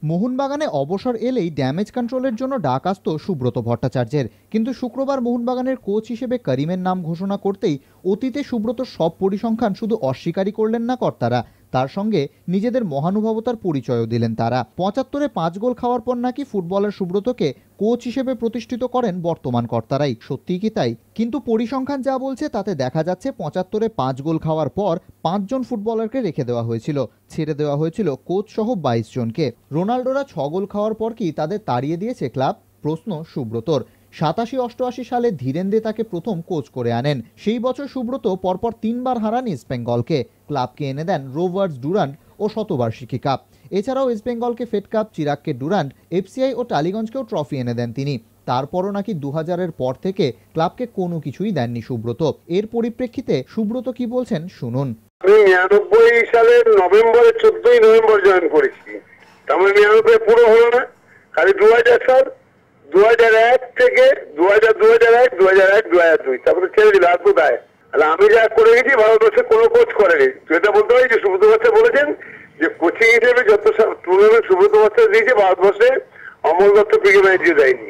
মোহনবাগানে অবসর এলেই ড্যামেজ কন্ট্রোলের জন্য ডাক আসত সুব্রত ভট্টাচার্যের, কিন্তু শুক্রবার মোহনবাগানের কোচ হিসেবে করিমের নাম ঘোষণা করতেই অতীতে সুব্রতর সব পরিসংখ্যান শুধু অস্বীকারই করলেন না কর্তারা, তার সঙ্গে নিজেদের মহানুভবতার পরিচয়ও দিলেন তারা। ৭৫-এ ৫ গোল খাওয়ার পর নাকি ফুটবলার সুব্রতকে কোচ হিসেবে প্রতিষ্ঠিত করেন বর্তমান কর্তারাই। সত্যিই কি তাই? কিন্তু পরিসংখ্যান যা বলছে তাতে দেখা যাচ্ছে ৭৫-এ ৫ গোল খাওয়ার পর ৫ জন ফুটবলারকে রেখে দেওয়া হয়েছিল, ছেড়ে দেওয়া হয়েছিল কোচ সহ ২২ জনকে। রোনাল্ডোরা ৬ গোল খাওয়ার পর কি তাদের তাড়িয়ে দিয়েছে ক্লাব? প্রশ্ন সুব্রতর। ৮৭-৮৮ সালে ধীরেন্দে তাকে প্রথম কোচ করে আনেন। সেই বছর সুব্রত পরপর ৩ বার হারান ইস্টবেঙ্গলকে, ক্লাবকে এনে দেন রোভার্স ডুরান্ড ও শতবার্ষিকী কাপ। এছাড়াও ইস্টবেঙ্গলকে ফেড কাপ, চিরাগকে ডুরান্ড, এফসিআই ও টালিগঞ্জকেও ট্রফি এনে দেন তিনি। তারপরও নাকি ২০০০-এর পর থেকে ক্লাবকে কোনো কিছুই দেননি সুব্রত। এর পরিপ্রেক্ষিতে সুব্রত কি বলছেন শুনুন। আমি ৯৯ সালের নভেম্বরে ১৪ই নভেম্বর জয়েন করেছি, তার মানে ৯৯ পুরো হলো না, খালি ২০০০ সাল, ২০০১ থেকে ২০০১, ২০০২ তারপরে ছেড়ে দিল আত্মদায়। আমি যা করে গেছি ভারতবর্ষে কোনো কোচ করেনি। এটা বলতে হয় যে সুব্রত ভট্টাচার্য বলেছেন যে কোচিং হিসেবে যত টুর্নামেন্ট সুব্রত ভট্টাচার্য দিয়েছে ভারতবর্ষে অমল দত্ত ক্রিকেট ম্যাচ দিয়ে দেয়নি।